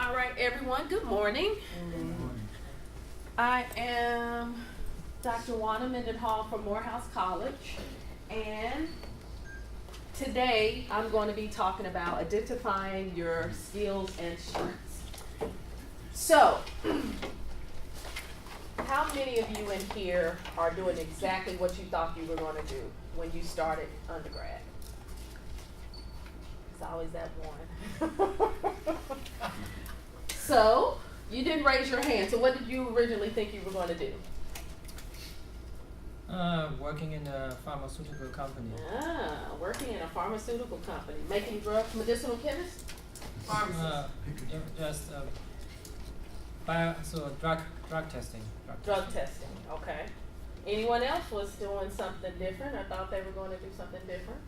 All right, everyone, good morning. I am Dr. Juana Mendenhall from Morehouse College, and today I'm going to be talking about identifying your skills and strengths. So, how many of you in here are doing exactly what you thought you were going to do when you started undergrad? It's always that one. So, you didn't raise your hand. So what did you originally think you were going to do? Working in a pharmaceutical company. Working in a pharmaceutical company. Making drugs, medicinal chemist? Pharmacist? Drug testing. Drug testing, okay. Anyone else was doing something different or thought they were going to do something different?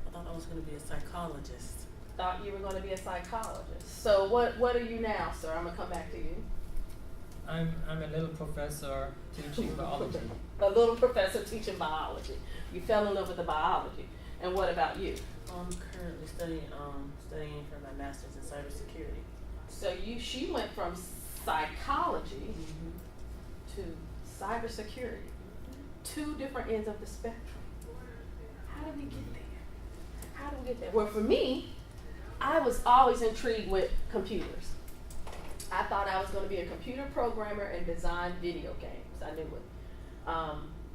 I thought I was going to be a psychologist. Thought you were going to be a psychologist. So what are you now, sir? I'm going to come back to you. I'm a little professor teaching biology. A little professor teaching biology. You fell in love with the biology. And what about you? I'm currently studying for my master's in cybersecurity. So she went from psychology to cybersecurity. Two different ends of the spectrum. How did we get there? How did we get there? Well, for me, I was always intrigued with computers. I thought I was going to be a computer programmer and design video games. I knew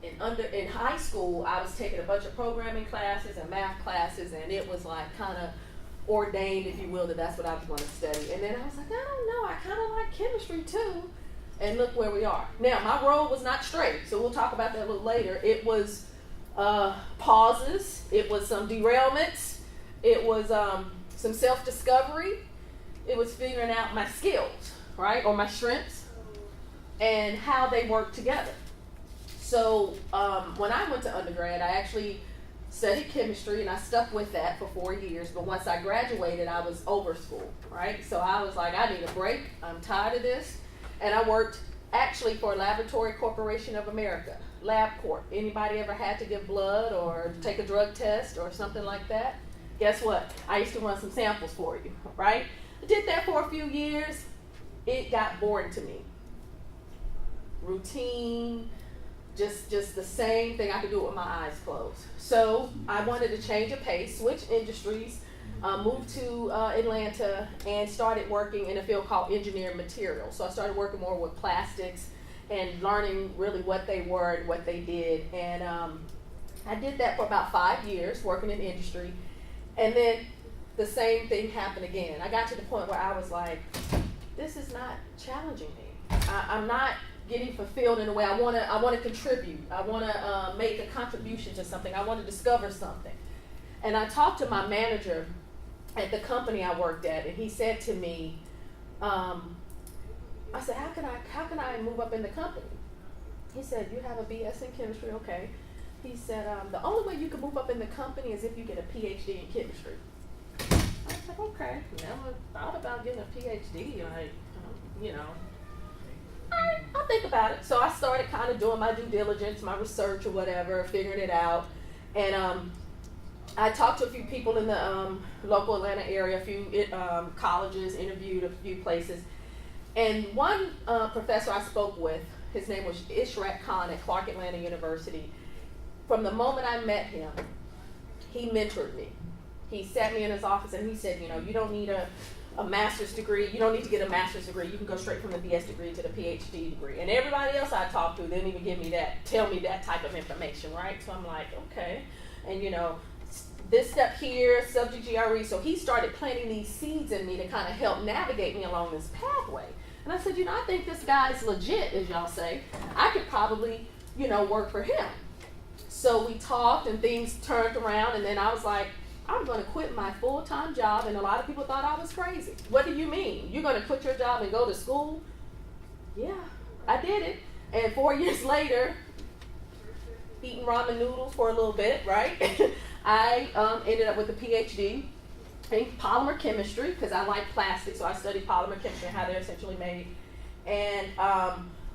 it. In high school, I was taking a bunch of programming classes and math classes, and it was like kind of ordained, if you will, that that's what I was going to study. And then I was like, I don't know, I kind of like chemistry too. And look where we are. Now, my road was not straight, so we'll talk about that a little later. It was pauses. It was some derailments. It was some self-discovery. It was figuring out my skills, right, or my strengths, and how they work together. So when I went to undergrad, I actually studied chemistry, and I stuck with that for 4 years. But once I graduated, I was over school, right? So I was like, I need a break. I'm tired of this. And I worked actually for Laboratory Corporation of America, LabCorp. Anybody ever had to give blood or take a drug test or something like that? Guess what? I used to run some samples for you, right? I did that for a few years. It got boring to me. Routine, just the same thing. I could do it with my eyes closed. So I wanted to change of pace, switch industries, moved to Atlanta, and started working in a field called engineered materials. So I started working more with plastics and learning really what they were and what they did. And I did that for about 5 years, working in industry. And then the same thing happened again. I got to the point where I was like, this is not challenging me. I'm not getting fulfilled in a way. I want to contribute. I want to make a contribution to something. I want to discover something. And I talked to my manager at the company I worked at, and he said to me, I said, how can I move up in the company? He said, you have a BS in chemistry, okay. He said, the only way you can move up in the company is if you get a PhD in chemistry. I said, okay, never thought about getting a PhD, like, all right, I'll think about it. So I started kind of doing my due diligence, my research or whatever, figuring it out. And I talked to a few people in the local Atlanta area, a few colleges, interviewed a few places. And one professor I spoke with, his name was Ishrat Khan at Clark Atlanta University. From the moment I met him, he mentored me. He sat me in his office and he said, you don't need a master's degree. You don't need to get a master's degree. You can go straight from the BS degree to the PhD degree. And everybody else I talked to didn't even tell me that type of information, right? So I'm like, okay. And this step here, subject GRE. So he started planting these seeds in me to kind of help navigate me along this pathway. And I said, I think this guy's legit, as y'all say. I could probably, work for him. So we talked and things turned around, and then I was like, I'm going to quit my full-time job, and a lot of people thought I was crazy. What do you mean? You're going to quit your job and go to school? Yeah, I did it. And 4 years later, eating ramen noodles for a little bit, right? I ended up with a PhD in polymer chemistry because I like plastic, so I studied polymer chemistry and how they're essentially made. And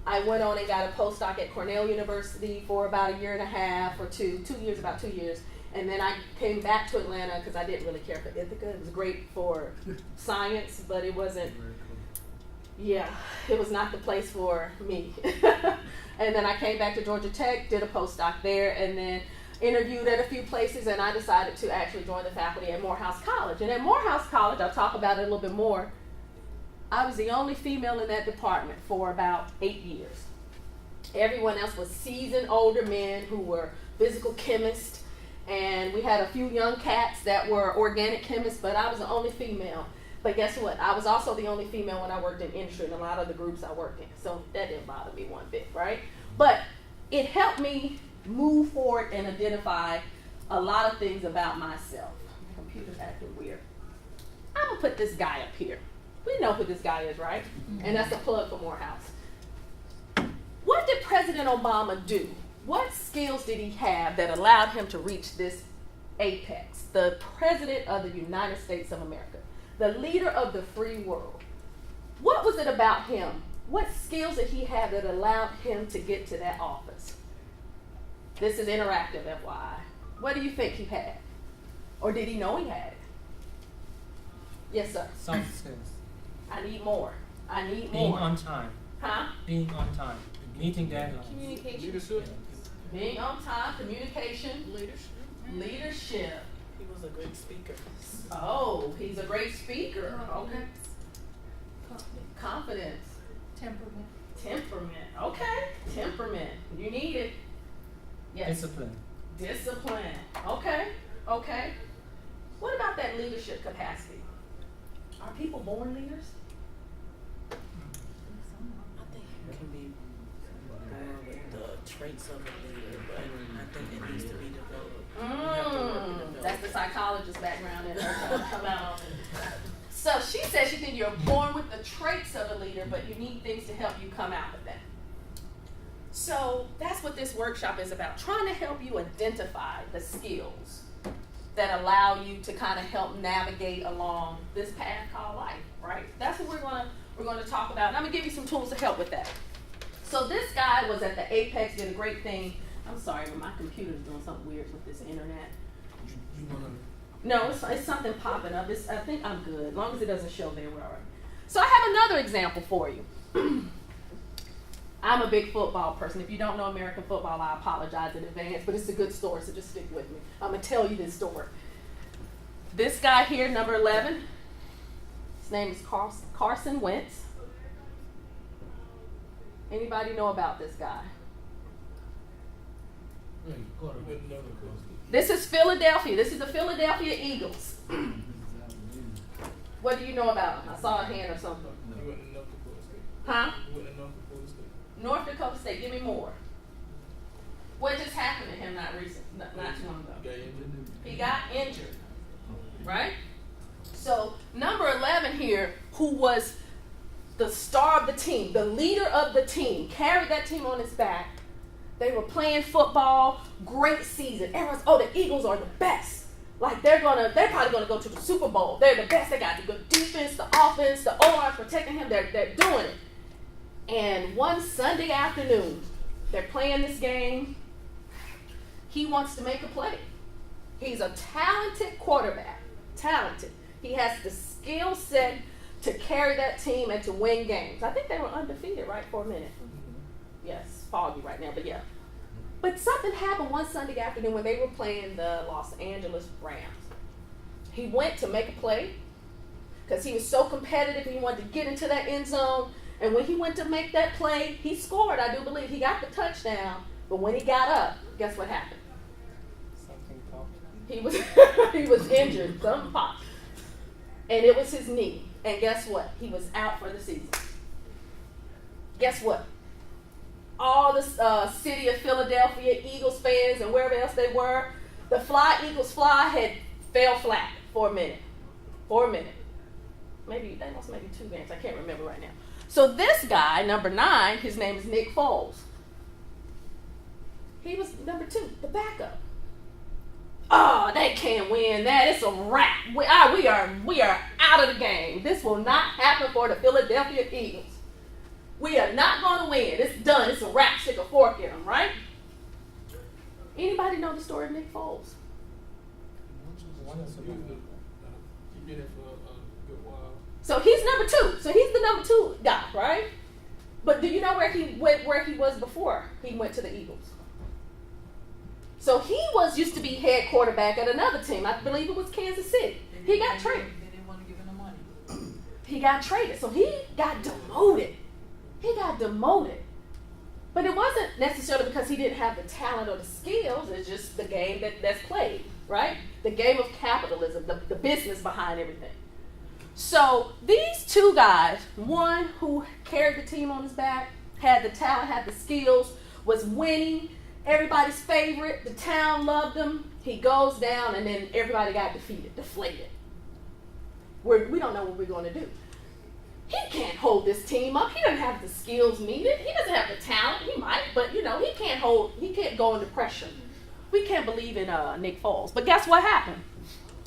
I went on and got a postdoc at Cornell University for about a year and a half or about 2 years. And then I came back to Atlanta because I didn't really care for Ithaca. It was great for science, but it wasn't yeah, it was not the place for me. And then I came back to Georgia Tech, did a postdoc there, and then interviewed at a few places, and I decided to actually join the faculty at Morehouse College. And at Morehouse College, I'll talk about it a little bit more, I was the only female in that department for about 8 years. Everyone else was seasoned older men who were physical chemists, and we had a few young cats that were organic chemists, but I was the only female. But guess what? I was also the only female when I worked in industry in a lot of the groups I worked in. So that didn't bother me one bit, right? But it helped me move forward and identify a lot of things about myself. My computer's acting weird. I'm gonna put this guy up here. We know who this guy is, right? And that's a plug for Morehouse. What did President Obama do? What skills did he have that allowed him to reach this apex? The President of the United States of America, the leader of the free world. What was it about him? What skills did he have that allowed him to get to that office? This is interactive, FYI. What do you think he had? Or did he know he had it? Yes, sir. Soft skills. I need more. I need Being more. on time. Huh? Being on time. Meeting deadlines. Communication. Leadership. Being on time, communication, leadership. He was a great speaker. Oh, he's a great speaker. Okay. Confidence. Temperament. Okay. Temperament. You need it. Yes. Discipline. Discipline. Okay. Okay. What about that leadership capacity? Are people born leaders? I think it can be born with the traits of a leader, but I think it needs to be developed. You have to work and develop That's the it. psychologist background in her trying to come out on it. So she says she thinks you're born with the traits of a leader, but you need things to help you come out of that. So that's what this workshop is about, trying to help you identify the skills that allow you to kind of help navigate along this path called life, right? That's what we're gonna talk about. And I'm gonna give you some tools to help with that. So this guy was at the apex, did a great thing. I'm sorry, but my computer's doing something weird with this internet. You wanna? No, it's something popping up. I think I'm good. As long as it doesn't show there, we're all right. So I have another example for you. I'm a big football person. If you don't know American football, I apologize in advance, but it's a good story, so just stick with me. I'm going to tell you this story. This guy here, number 11, his name is Carson Wentz. Anybody know about this guy? This is Philadelphia. This is the Philadelphia Eagles. What do you know about him? I saw a hand or something. You wouldn't know North Dakota State. Huh? You wouldn't know North Dakota State. North Dakota State. Give me more. What just happened to him not too long ago? You got injured. He got injured. Right? So, number 11 here, who was the star of the team, the leader of the team, carried that team on his back. They were playing football, great season. Everyone's, oh, the Eagles are the best. Like they're probably gonna go to the Super Bowl. They're the best. They got the good defense, the offense, the O-line's protecting him. They're doing it. And one Sunday afternoon, they're playing this game. He wants to make a play. He's a talented quarterback. Talented. He has the skill set to carry that team and to win games. I think they were undefeated, right, for a minute. Yes, foggy right now, but yeah. But something happened one Sunday afternoon when they were playing the Los Angeles Rams. He went to make a play because he was so competitive. He wanted to get into that end zone. And when he went to make that play, he scored, I do believe. He got the touchdown. But when he got up, guess what happened? Something popped. He was injured. Something popped. And it was his knee. And guess what? He was out for the season. Guess what? All the city of Philadelphia Eagles fans and wherever else they were, the Eagles had fell flat for a minute. Maybe 2 games. I can't remember right now. So this guy, number 9, his name is Nick Foles. He was number 2, the backup. Oh, they can't win that. It's a wrap. We are out of the game. This will not happen for the Philadelphia Eagles. We are not going to win. It's done. It's a wrap. Stick a fork in them, right? Anybody know the story of Nick Foles? You been there for a good while. So he's number 2. So he's the number 2 guy, But do you know where he went, where he was before he went to the Eagles? So he used to be head quarterback at another team. I believe it was Kansas City. He got traded. They didn't want to give him the money. He got traded. So he got demoted. He got demoted. But it wasn't necessarily because he didn't have the talent or the skills. It's just the game that's played, right? The game of capitalism, the business behind everything. So these two guys, one who carried the team on his back, had the talent, had the skills, was winning, everybody's favorite, the town loved him. He goes down and then everybody got deflated. We don't know what we're going to do. He can't hold this team up. He doesn't have the skills needed. He doesn't have the talent. He might, but he can't go into pressure. We can't believe in Nick Foles. But guess what happened?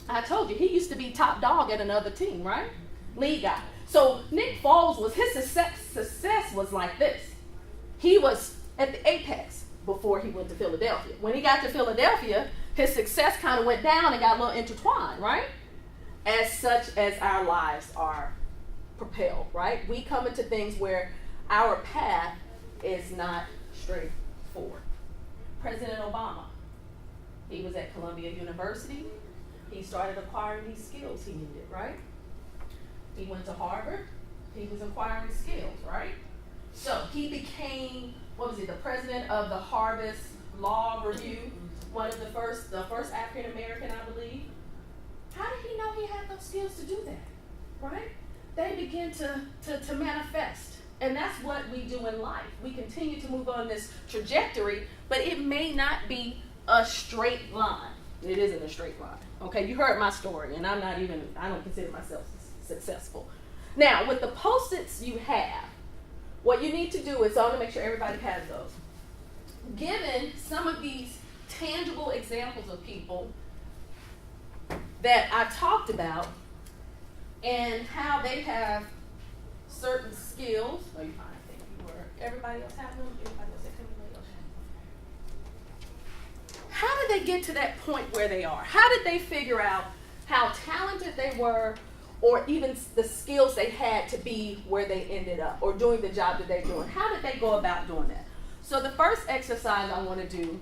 I told you, he used to be top dog at another team, right? Lead guy. So Nick Foles his success was like this. He was at the apex before he went to Philadelphia. When he got to Philadelphia, his success kind of went down and got a little intertwined, right? As such as our lives are propelled, right? We come into things where our path is not straightforward. President Obama, he was at Columbia University. He started acquiring these skills he needed, right? He went to Harvard. He was acquiring skills, right? So he became, the president of the Harvard Law Review, one of the first African American, I believe. How did he know he had those skills to do that, right? They begin to manifest. And that's what we do in life. We continue to move on this trajectory, but it may not be a straight line. It isn't a straight line. Okay, you heard my story, and I don't consider myself successful. Now, with the Post-its you have, what you need to do is, I want to make sure everybody has those. Given some of these tangible examples of people that I've talked about and how they have certain skills. Oh, you're fine, I think you were. Everybody else have them? Everybody else have them? How did they get to that point where they are? How did they figure out how talented they were, or even the skills they had to be where they ended up, or doing the job that they're doing? How did they go about doing that? So the first exercise I want to do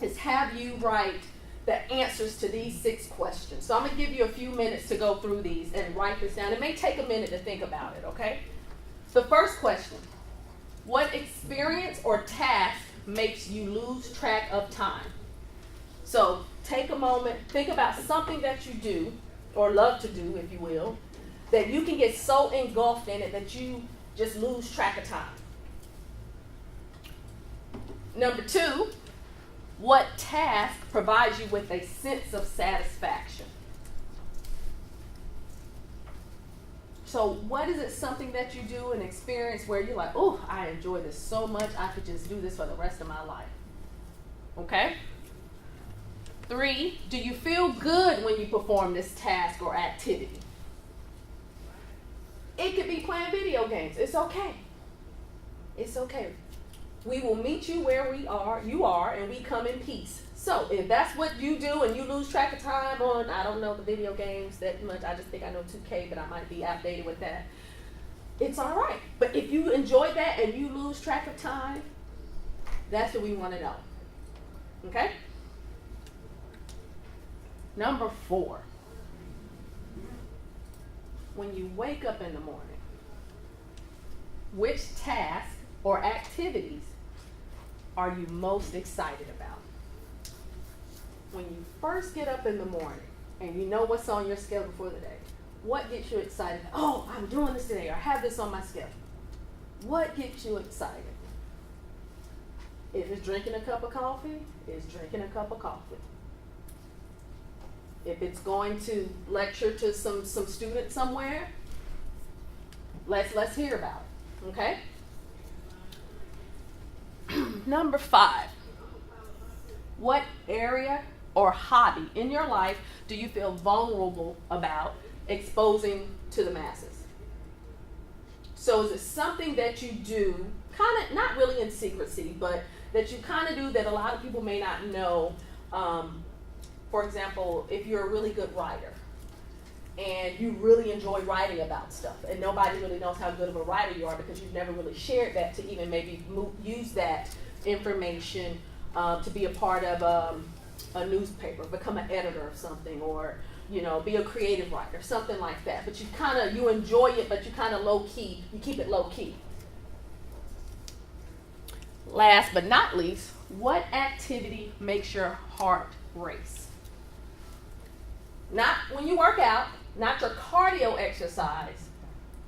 is have you write the answers to these 6 questions. So I'm going to give you a few minutes to go through these and write this down. It may take a minute to think about it, okay? The first question: what experience or task makes you lose track of time? So take a moment, think about something that you do, or love to do, if you will, that you can get so engulfed in it that you just lose track of time. Number 2, what task provides you with a sense of satisfaction? So what is it, something that you do, an experience where you're like, oh, I enjoy this so much, I could just do this for the rest of my life? Okay? 3, do you feel good when you perform this task or activity? It could be playing video games. It's okay. It's okay. We will meet you where you are, and we come in peace. So if that's what you do and you lose track of time on, I don't know the video games that much, I just think I know 2K, but I might be outdated with that. It's all right. But if you enjoy that and you lose track of time, that's what we want to know. Okay? Number 4, when you wake up in the morning, which tasks or activities are you most excited about? When you first get up in the morning and you know what's on your schedule for the day, what gets you excited? Oh, I'm doing this today, or I have this on my schedule. What gets you excited? If it's drinking a cup of coffee, it's drinking a cup of coffee. If it's going to lecture to some student somewhere, let's hear about it, okay? Number 5, what area or hobby in your life do you feel vulnerable about exposing to the masses? So is it something that you do, kind of, not really in secrecy, but that you kind of do that a lot of people may not know? For example, if you're a really good writer, and you really enjoy writing about stuff, and nobody really knows how good of a writer you are because you've never really shared that to even maybe use that information to be a part of a newspaper, become an editor of something, or be a creative writer, something like that. But you enjoy it, but you kind of low key, you keep it low key. Last but not least, what activity makes your heart race? Not when you work out, not your cardio exercise,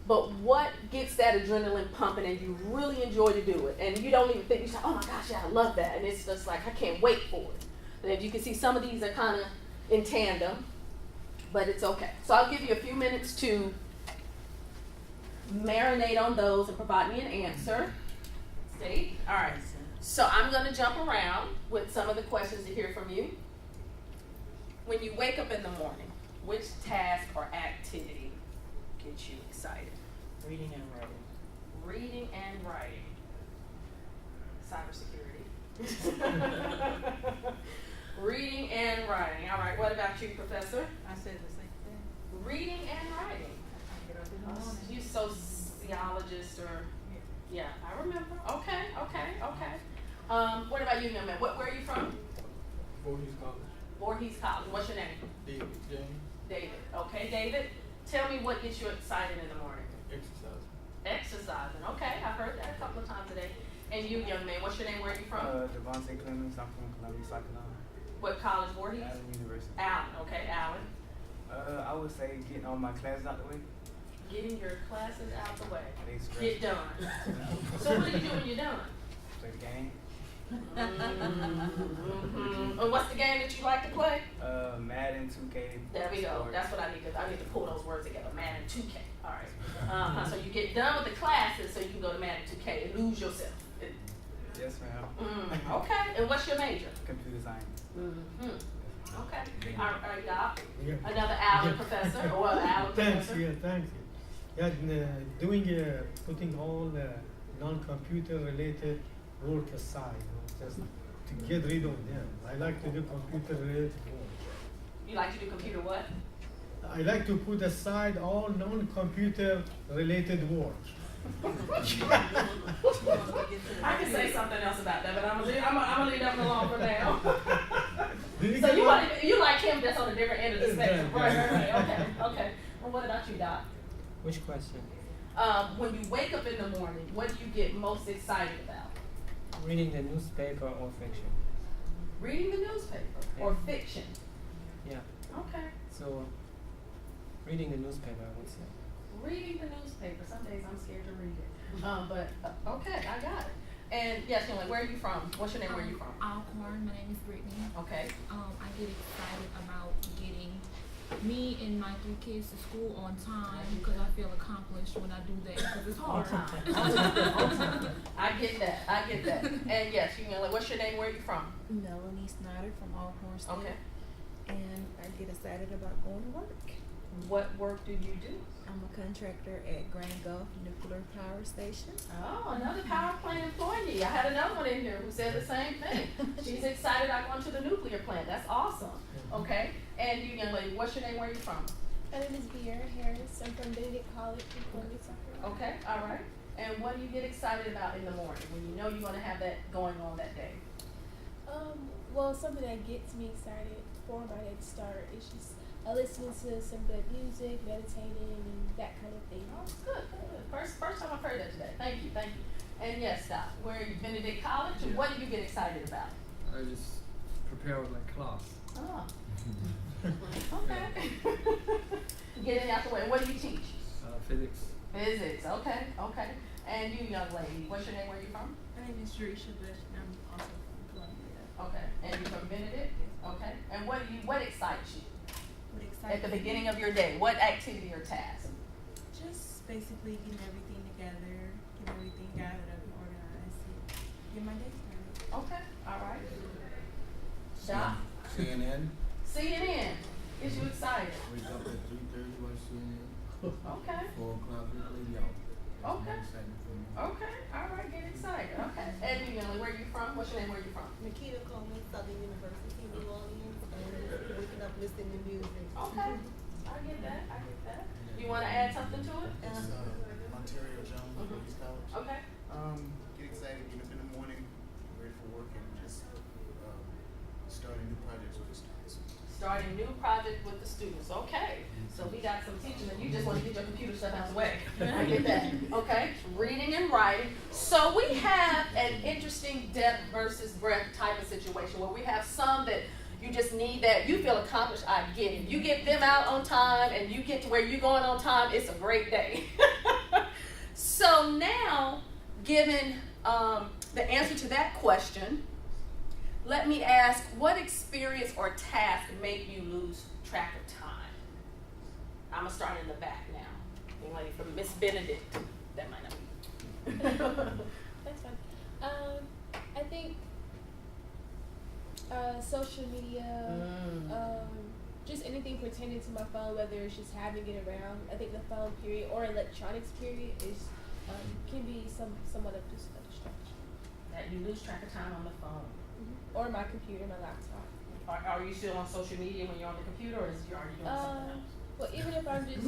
but what gets that adrenaline pumping and you really enjoy to do it. And you don't even think, you say, oh my gosh, yeah, I love that. And it's just like, I can't wait for it. And if you can see, some of these are kind of in tandem, but it's okay. So I'll give you a few minutes to marinate on those and provide me an answer. Stay. All right. So I'm going to jump around with some of the questions to hear from you. When you wake up in the morning, which task or activity gets you excited? Reading and writing. Reading and writing. Cybersecurity. Reading and writing. All right. What about you, Professor? I said the same thing. Reading and writing. I get up in the morning. You sociologist or yeah, I remember. Okay. What about you, young man? Where are you from? Voorhees College. Voorhees College. What's your name? David James. David. Okay, David. Tell me what gets you excited in the morning. Exercise. Exercising. Okay, I've heard that a couple of times today. And you, young man, what's your name? Where are you from? Devontae Clemens. I'm from Columbia, South Carolina. What college? Voorhees? Allen University. Allen. Okay, Allen. I would say getting all my classes out the way. Getting your classes out the way. They stress. Get done. So what do you do when you're done? Play the game. Mm-hmm. And what's the game that you like to play? Madden 2K. There we go. Sports. That's what I need to. I need to pull those words together. Madden 2K. All right. So you get done with the classes, so you can go to Madden 2K and lose yourself. Yes, ma'am. Okay. And what's your major? Computer science. Okay. All right, Doc. Yeah. Another Allen professor or Allen Thanks, professor. yeah, thanks. Yeah, putting all non-computer related work aside, just to get rid of them. I like to do computer related work. You like to do computer what? I like to put aside all non-computer related work. I can say something else about that, but I'm gonna leave that one alone for now. So you like him just on a different end of the spectrum, right? Okay. Well, what about you, Doc? Which question? When you wake up in the morning, what do you get most excited about? Reading the newspaper or fiction? Reading the newspaper or fiction? Yeah. Okay. So, reading the newspaper, I would say. Reading the newspaper. Some days I'm scared to read it. But okay, I got it. And yes, Emily, where are you from? What's your name? Where are you from? Alcorn. My name is Brittany. Okay. I get excited about getting me and my 3 kids to school on time because I feel accomplished when I do that because it's On hard. time. I get that. And yes, Emily, what's your name? Where are you from? Melanie Snyder from Alcorn State. Okay. And I get excited about going to work. What work do you do? I'm a contractor at Grand Gulf Nuclear Power Station. Oh, another power plant employee. I had another one in here who said the same thing. She's excited about going to the nuclear plant. That's awesome. Okay. And you, young lady, what's your name? Where are you from? My name is Vieira Harris. I'm from Benedict College in Columbia, South Carolina. Okay. All right. And what do you get excited about in the morning when you know you're going to have that going on that day? Well, something that gets me excited for my day to start is just listening to some good music, meditating, and that kind of thing. Oh, good. First time I've heard that today. Thank you. And yes, Doc, where are you? Benedict College? And what do you get excited about? I just prepare with my class. Oh. Okay. Getting out the way. What do you teach? Physics. Physics. Okay. And you, young lady, what's your name? Where are you from? My name is Jerisha Bush, and I'm also from Columbia. Okay. And you're from Benedict? Okay. And what excites you? What excites At the beginning of your day, what activity or task? Just basically getting everything together, getting everything gathered up and organized, and get my day started. Okay. All right. Doc? CNN. CNN. Is you excited? Wake up at 3:30, watch CNN. Okay. 4 o'clock, radio. Okay. Okay. All right. Get excited. Okay. And you, Emily, where are you from? What's your name? Where are you from? Nikita Coleman, Southern University, New Orleans, and waking up listening to music. Okay. I get that. I get that. You want to add something to it? It's Ontario Jones, Mhm. East College. Okay. Get excited, get up in the morning, ready for work, and just starting new projects with the students. Starting new project with the students. Okay. So we got some teaching, and you just want to get your computer stuff out of the way. I get that. Okay. Reading and writing. So we have an interesting depth versus breadth type of situation where we have some that you just need that you feel accomplished. I get it. You get them out on time, and you get to where you're going on time. It's a great day. So now, given the answer to that question, let me ask, what experience or task make you lose track of time? I'm going to start in the back now. Young lady from Miss Benedict. That might not be. That's fine. I think social media, just anything pertaining to my phone, whether it's just having it around. I think the phone period or electronics period is can be somewhat of just a distraction. That you lose track of time on the phone. Or my computer, my laptop. Are you still on social media when you're on the computer, or are you doing something else? Well, even if I'm just,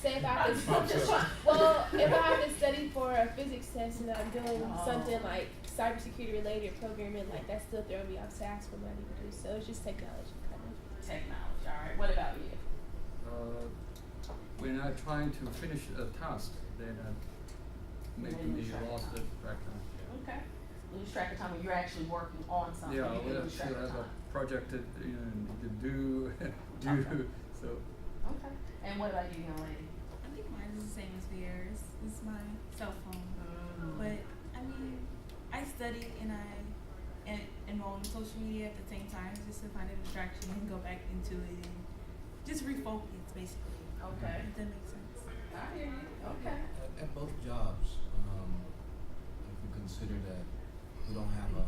say if I have to, if I have to study for a physics test and I'm doing something like cybersecurity related programming, like that's still throwing me off task from what I need to do. So it's just technology, kind of. Technology, all right. What about you? When I'm trying to finish a task, then maybe lose track of lost the track time. Okay. Lose track of time when you're actually working on something. Yeah, you can we lose track still of have a time. project that need to do, Okay. so. Okay. And what about you, young lady? I think mine is the same as theirs. It's my cell phone. But I mean, I study and I enroll in social media at the same time just to find a distraction and go back into it and just refocus basically. Okay. If that makes sense. I hear you. Okay. At both jobs, if you consider that we don't have a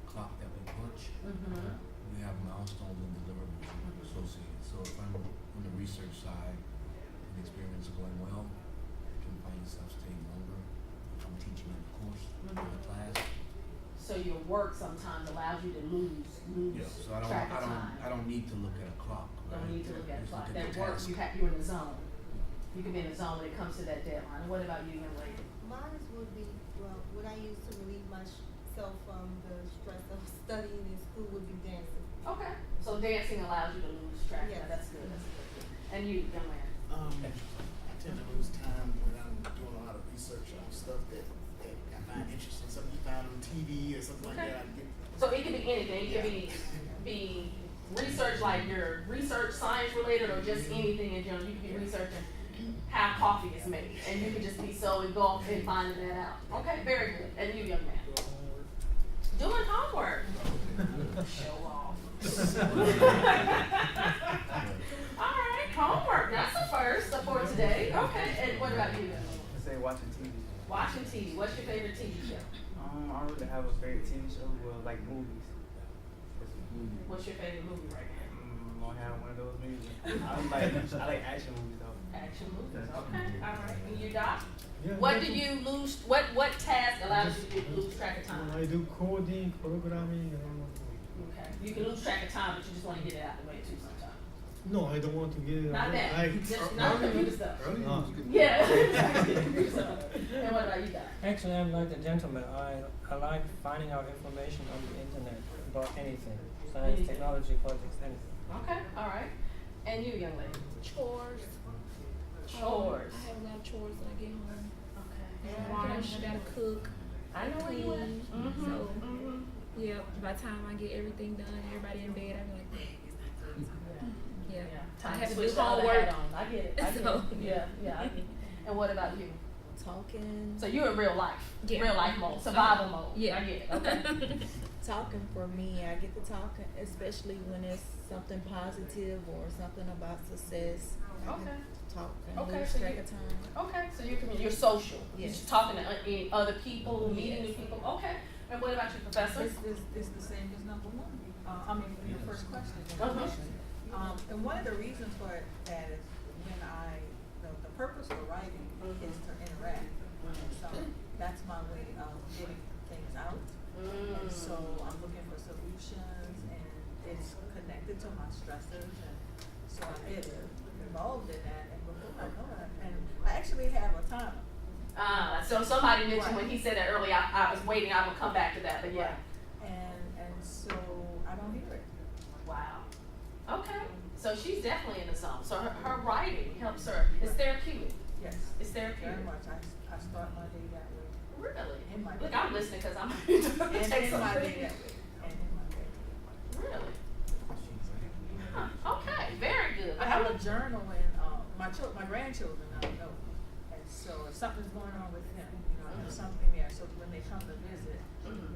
clock that we punch, we have milestones and deliverables associated. So if I'm on the research side and experiments are going well, you can find yourself staying longer. If I'm teaching in a course, in a class. So your work sometimes allows you to lose So track of time. I don't need to look at a clock. Don't right? need to look at a Just clock. look That at the work, task. you're in the zone. You can be in the zone when it comes to that deadline. What about you, young lady? Mine would be, well, what I use to relieve myself from the stress of studying in school would be dancing. Okay. So dancing allows you to lose track. Yes. That's good. That's good. And you, young man? I tend to lose time when I'm doing a lot of research on stuff that I find interesting, something you found on TV or something like that. So it can be anything. It can be research, like your research science related, or just anything in general. You can be researching how coffee is made, and you can just be so engulfed in finding that out. Okay, very good. And you, young man? Doing homework. Show off. All right, homework. That's the first for today. Okay, and what about you? I say watching TV. Watching TV. What's your favorite TV show? I don't really have a favorite TV show. Well, like movies. What's your favorite movie right now? I'm gonna have one of those movies. I like action movies though. Action movies. Okay. All right. And you, Doc? Yeah, What do you lose? What task allows you to lose track of time? I do coding, programming, and all that. Okay. You can lose track of time, but you just want to get it out of the way too sometimes. No, I don't want to get it. Not that. Just not computer stuff. No. Yeah. And what about you, Doc? Actually, I'm like the gentleman. I like finding out information on the internet about anything. Science, technology, politics, anything. Okay. All right. And you, young lady? Chores. Chores. I have a lot of chores when I get home. Okay. Wash, gotta cook. I know where you at. Clean. So, yeah, by the time I get everything done, everybody in bed, I'm like, yeah. I Time have to to do switch the other homework. hat on. I get it. I get So, it. Yeah. I get it. And what about you? Talking. So you're in real life. Yeah. Real life mode. Survival mode. Yeah. I get it. Okay. Talking for me, I get to talking, especially when it's something positive or something about success. I Okay. can talk and Okay, lose so track you- of time. Okay, so you're social. You're Yes. just talking to other people, meeting new people. Okay. And what about you, Professor? It's the same as number one. Your first question. Uh-huh. And one of the reasons for that is when the purpose for writing is to interact. And so that's my way of getting things out. And so I'm looking for solutions, and it's connected to my stressors, and so I did it. involved in that, and before I know it, and I actually have a timer. So somebody mentioned when he said that earlier, I was waiting, I will come back to that, but yeah. And so I don't hear it. Wow. Okay. So she's definitely in the zone. So her writing helps her. It's therapeutic. Yes. It's therapeutic. Very much. I start my day that way. Really? In my Look, day. I'm listening because I'm And in my day take that something. way. And in my day. Really? Huh. Okay. Very good. I have a journal and my grandchildren I know. And so if something's going on with them, you know, there's something there. So when they come to visit,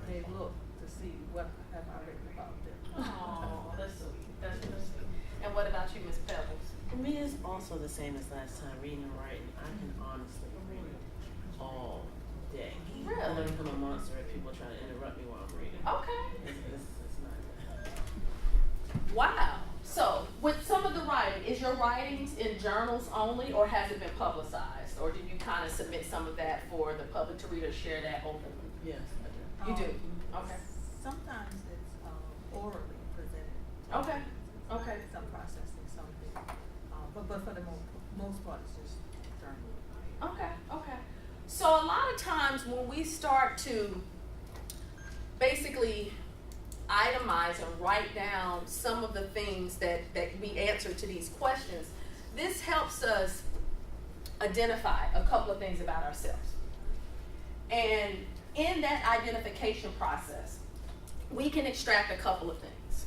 they look to see what have I written about them. Oh, that's sweet. That's really sweet. And what about you, Miss Pebbles? For me, it's also the same as last time, reading and writing. I can honestly read all day. Really? I learn from a monster if people try to interrupt me while I'm reading. Okay. It's not that. Wow. So, with some of the writing, is your writings in journals only, or has it been publicized? Or did you kind of submit some of that for the public to read or share that openly? Yes, I do. You do? Okay. Sometimes it's orally presented. Okay. Okay. Some processing, something. But for the most part, it's just journal. Okay, okay. So a lot of times when we start to basically itemize and write down some of the things that we answer to these questions, this helps us identify a couple of things about ourselves. And in that identification process, we can extract a couple of things.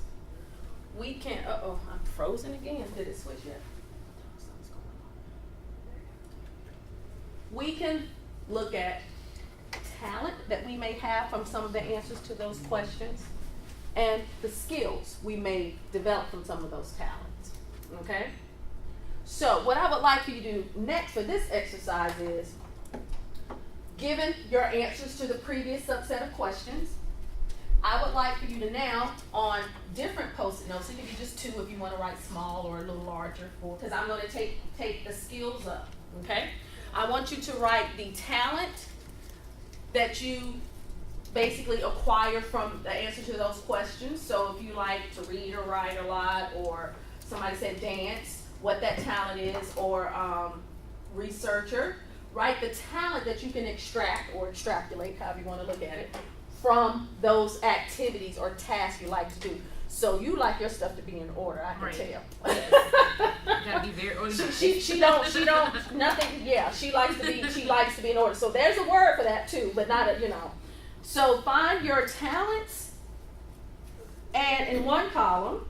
We can, I'm frozen again. Did it switch yet? We can look at talent that we may have from some of the answers to those questions and the skills we may develop from some of those talents. Okay? So what I would like for you to do next for this exercise is, given your answers to the previous subset of questions, I would like for you to now, on different Post-it notes, it could be just 2 if you want to write small or a little larger, because I'm going to take the skills up, okay? I want you to write the talent that you basically acquire from the answer to those questions. So if you like to read or write a lot, or somebody said dance, what that talent is, or researcher, write the talent that you can extract or extrapolate, however you want to look at it, from those activities or tasks you like to do. So you like your stuff to be in order, I can tell. Gotta be very organized. She don't nothing. Yeah, she likes to be in order. So there's a word for that too, but not a, So find your talents, and in one column,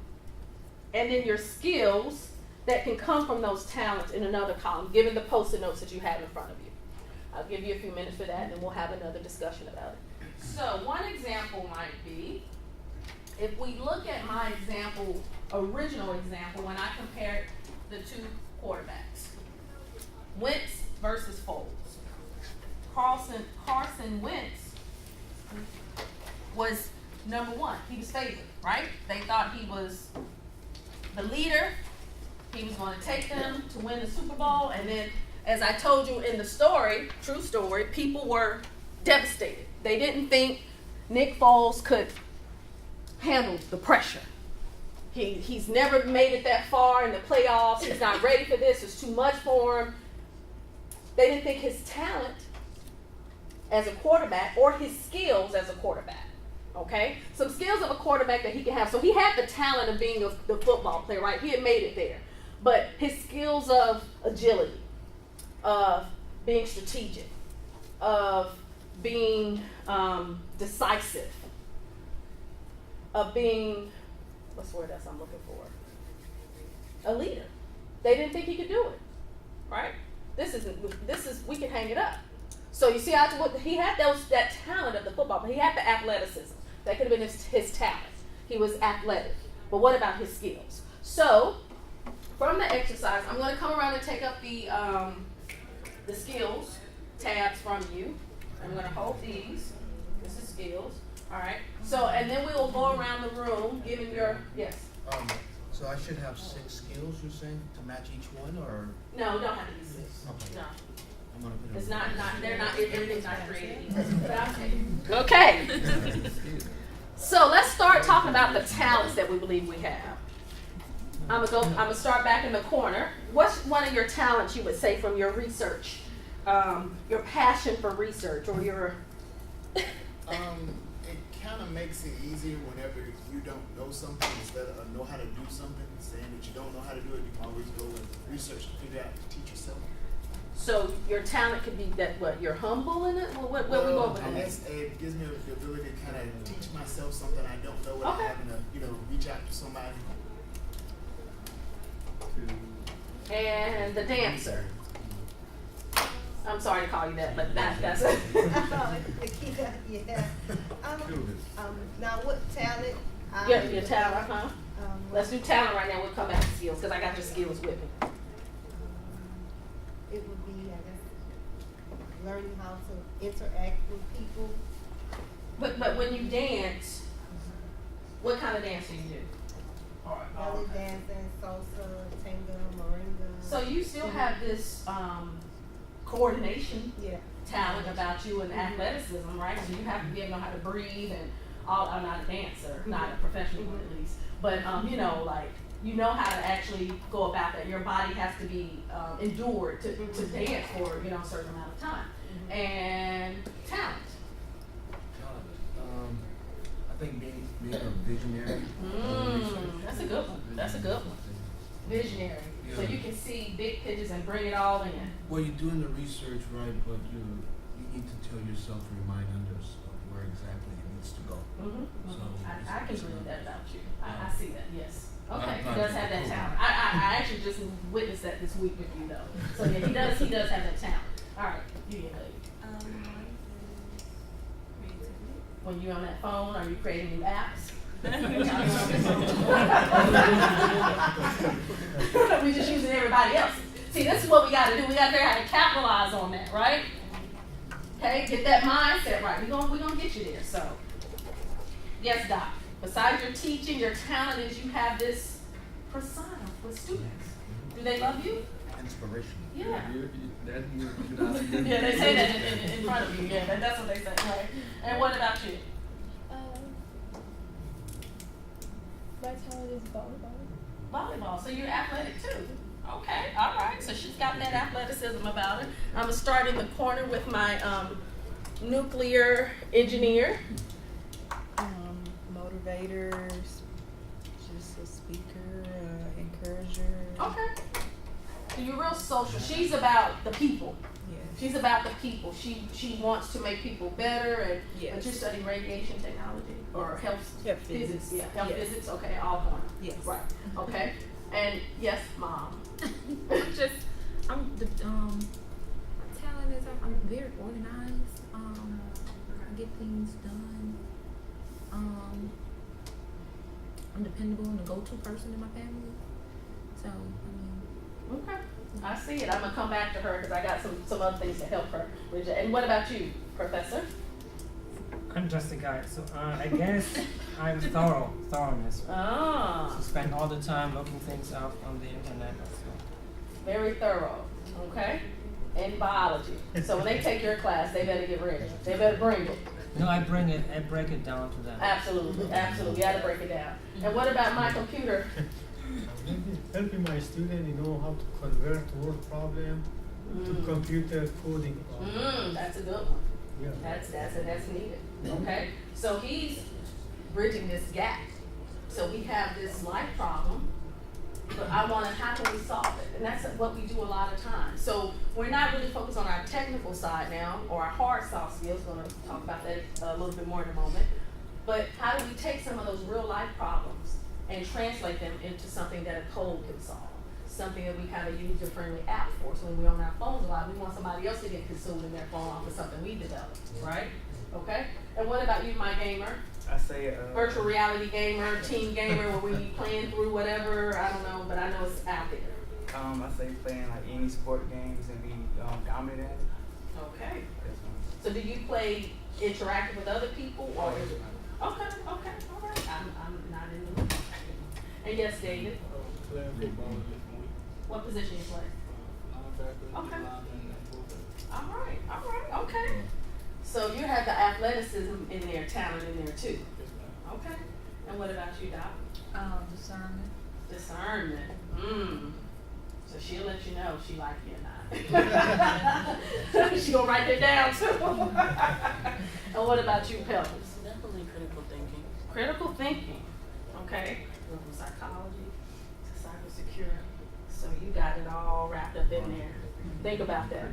and then your skills that can come from those talents in another column, given the Post-it notes that you have in front of you. I'll give you a few minutes for that, and then we'll have another discussion about it. So one example might be, if we look at my original example, when I compared the 2 quarterbacks, Wentz versus Foles. Carson Wentz was number 1. He was favored, right? They thought he was the leader. He was going to take them to win the Super Bowl. And then, as I told you in the story, true story, people were devastated. They didn't think Nick Foles could handle the pressure. He's never made it that far in the playoffs. He's not ready for this. It's too much for him. They didn't think his talent as a quarterback or his skills as a quarterback. Okay? Some skills of a quarterback that he can have. So he had the talent of being the football player, right? He had made it there. But his skills of agility, of being strategic, of being decisive, of being, what's the word that I'm looking for? A leader. They didn't think he could do it, right? This is we can hang it up. So you see how he had that talent of the football, but he had the athleticism. That could have been his talent. He was athletic. But what about his skills? So from the exercise, I'm going to come around and take up the skills tabs from you. I'm going to hold these. This is skills. All right. So, and then we will go around the room giving your, yes. So I should have 6 skills, you're saying, to match each one, or? No, don't have to be 6. Okay. No. I'm gonna put it It's on. they're not, everything's not created easy. Okay. So let's start talking about the talents that we believe we have. I'm gonna start back in the corner. What's one of your talents you would say from your research? Your passion for research, or your It kind of makes it easier whenever you don't know something instead of know how to do something. Saying that you don't know how to do it, you can always go and research to figure out to teach yourself. So your talent could be that what you're humble in it. What we go with that? It gives me the ability to kind of teach myself something I don't know without having to, reach out to somebody. And the dancer. I'm sorry to call you that, but that's it. Yeah. Now what talent? Your talent, huh? Let's do talent right now. We'll come back to skills because I got your skills with me. It would be, I guess, learning how to interact with people. But when you dance, what kind of dance do you do? Belly dancing, salsa, tango, moringa. So you still have this coordination talent about you and athleticism, right? So you have to be able to know how to breathe and all. I'm not a dancer, not a professional one at least, but you know how to actually go about that. Your body has to be endured to dance for a certain amount of time. And talent. I think being a visionary. That's a good one. That's a good one. Visionary. Yeah. So you can see big pictures and bring it all in. Well, you're doing the research, right, but you need to tell yourself, remind others of where exactly it needs to go. So I can believe that about you. I see that, yes. Okay, he I'm does have that talent. I actually just witnessed that this week with you though. So yeah, he does have that talent. All right, you get lady. When you're on that phone, are you creating new apps? We just using everybody else. See, this is what we got to do. We got to figure out how to capitalize on that, right? Okay, get that mindset right. We're gonna get you there. So, yes, Doc. Besides your teaching, your talent is you have this persona with students. Do they love you? Inspiration. Yeah. Yeah, they say that in front of you. Yeah, that's what they say, right? And what about you? My talent is volleyball. Volleyball. So you're athletic too. Okay. All right. So she's got that athleticism about her. I'm gonna start in the corner with my nuclear engineer. Motivator, just a speaker, encourager. Okay. So you're real social. She's about the people. Yes. She's about the people. She wants to make people better. And but you're Yes. studying radiation technology or health physics. Yeah, health Yes. physics. Okay, all corner. Yes. Right. Okay. And yes, Mom. I'm the my talent is I'm very organized. I get things done. I'm dependable and a go-to person in my family. So Okay. I see it. I'm gonna come back to her because I got some other things to help her. And what about you, Professor? I'm just a guy, so I guess I'm thoroughness. So spend all the time looking things up on the internet. So. Very thorough. Okay. In biology. So when they take your class, they better get ready. They better bring it. No, I break it down to them. Absolutely. Absolutely. You gotta break it down. And what about my computer? Maybe helping my student, how to convert word problem to computer coding. That's a good one. Yeah. That's needed. Okay. So he's bridging this gap. So we have this life problem, but how can we solve it? And that's what we do a lot of times. So we're not really focused on our technical side now, or our hard soft skills. We're going to talk about that a little bit more in a moment. But how do we take some of those real life problems and translate them into something that a code can solve? Something that we kind of use a friendly app for. So when we're on our phones a lot, we want somebody else to get consumed in their phone off of something we developed, right? Okay? And what about you, my gamer? I say Virtual reality gamer, team gamer, where we playing through whatever, I don't know, but I know it's out there. I say playing like any sport games and be dominant at it. Okay. So do you play interactive with other people or is it? Okay, all right. I'm not in the loop. And yes, David. Playing football this week. What position you play? Linebacker, Okay. lineman, and fullback. All right, okay. So you have the athleticism in there, talent in there too. Okay. And what about you, Doc? Discernment. Discernment. So she'll let you know if she like you or not. She gonna write that down too. And what about you, Pebbles? Definitely critical thinking. Critical thinking. Okay. From psychology to cybersecurity. So you got it all wrapped up in there. Think about that.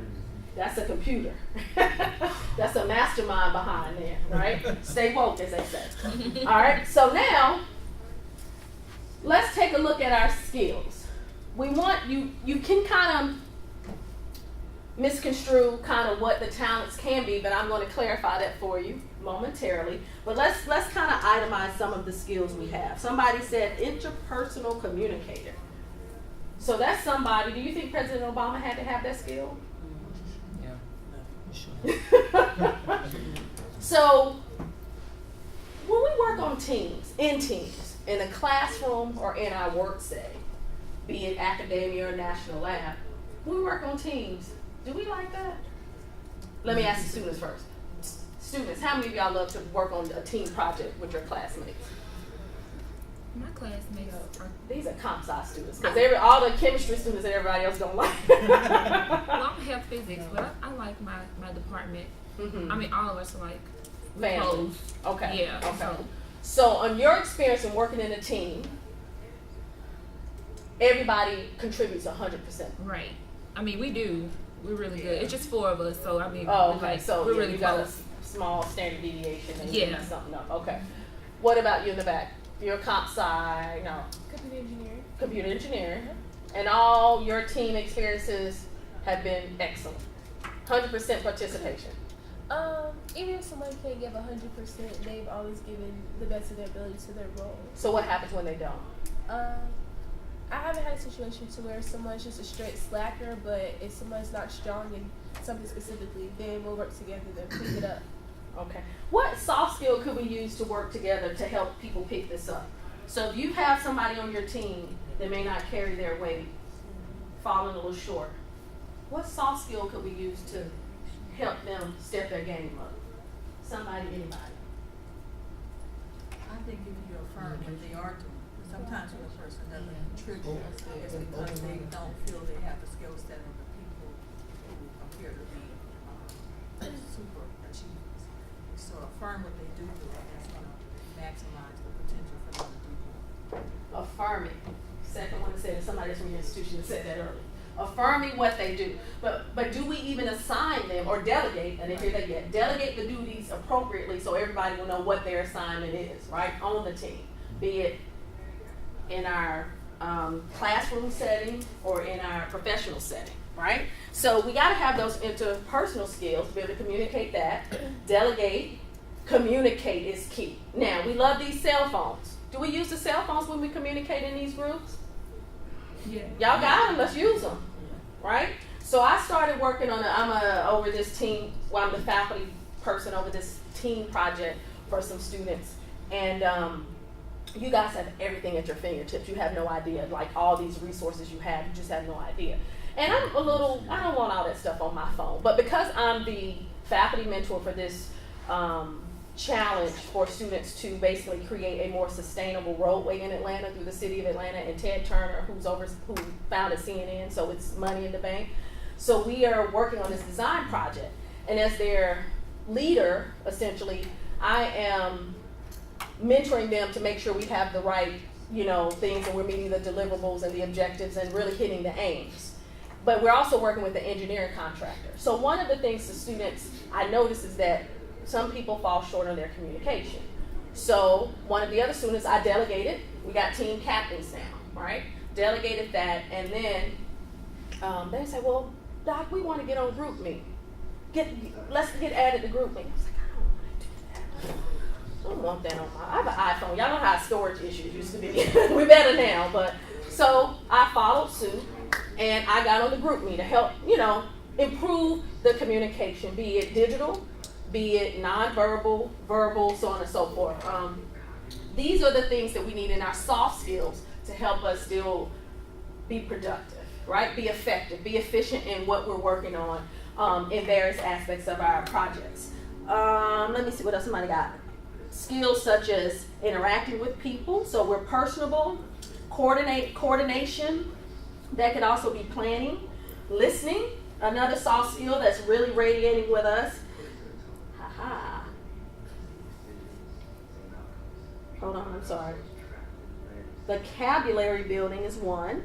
That's a computer. That's a mastermind behind there, right? Stay woke, as they say. All right. So now, let's take a look at our skills. We want you. You can kind of misconstrue kind of what the talents can be, but I'm going to clarify that for you momentarily. But let's kind of itemize some of the skills we have. Somebody said interpersonal communicator. So that's somebody. Do you think President Obama had to have that skill? So when we work on teams, in a classroom or in our work setting, be it academia or national lab, when we work on teams, do we like that? Let me ask the students first. Students, how many of y'all love to work on a team project with your classmates? My classmates are. These are comp sci students, because all the chemistry students and everybody else don't like. Well, I have physics, but I like my department. Mm-hmm. I mean, all of us are like family. close. Okay. Yeah. Okay. So on your experience in working in a team, everybody contributes 100%. Right. I mean, we do. We're really good. It's just 4 of us, so I mean, Oh, okay. So we're really you got close. a small standard deviation and Yeah. something up. Okay. What about you in the back? You're comp sci, no. Computer engineering. Computer engineering. And all your team experiences have been excellent. 100% participation. Even if someone can't give 100%, they've always given the best of their ability to their role. So what happens when they don't? I haven't had a situation to where someone's just a straight slacker, but if someone's not strong in something specifically, then we'll work together to pick it up. Okay. What soft skill could we use to work together to help people pick this up? So if you have somebody on your team that may not carry their weight, falling a little short, what soft skill could we use to help them step their game up? Somebody, anybody? I think if you affirm what they are doing, sometimes when a person doesn't contribute, it's because they don't feel they have the skill set of the people who appear to be super achievers. So affirm what they do, and that's going to maximize the potential for them to do more. Affirming. Second one said, somebody from your institution that said that earlier. Affirming what they do. But do we even assign them or delegate, and here they get, delegate the duties appropriately so everybody will know what their assignment is, right, on the team. Be it in our classroom setting or in our professional setting, right? So we got to have those interpersonal skills to be able to communicate that. Delegate, communicate is key. Now, we love these cell phones. Do we use the cell phones when we communicate in these groups? Yeah. Y'all got them, let's use them, right? So I started working on over this team, well, I'm the faculty person over this team project for some students. And you guys have everything at your fingertips. You have no idea, like all these resources you have, you just have no idea. And I don't want all that stuff on my phone, but because I'm the faculty mentor for this challenge for students to basically create a more sustainable roadway in Atlanta through the city of Atlanta, and Ted Turner, who founded CNN, so it's money in the bank. So we are working on this design project, and as their leader, essentially, I am mentoring them to make sure we have the right, things, and we're meeting the deliverables and the objectives and really hitting the aims. But we're also working with the engineering contractor. So one of the things the students I notice is that some people fall short on their communication. So one of the other students I delegated, we got team captains now, right? Delegated that, and then they say, well, Doc, we want to get on group meeting. Let's get added to group meeting. I was like, I don't want that on my, I have an iPhone. Y'all know how storage issues used to be. We better now, but so I followed suit and I got on the group meeting to help, improve the communication, be it digital, be it nonverbal, verbal, so on and so forth. These are the things that we need in our soft skills to help us still be productive, right? Be effective, be efficient in what we're working on in various aspects of our projects. Let me see what else somebody got. Skills such as interacting with people, so we're personable, Coordination, that can also be planning. Listening, another soft skill that's really radiating with us. Hold on, I'm sorry. Vocabulary building is one.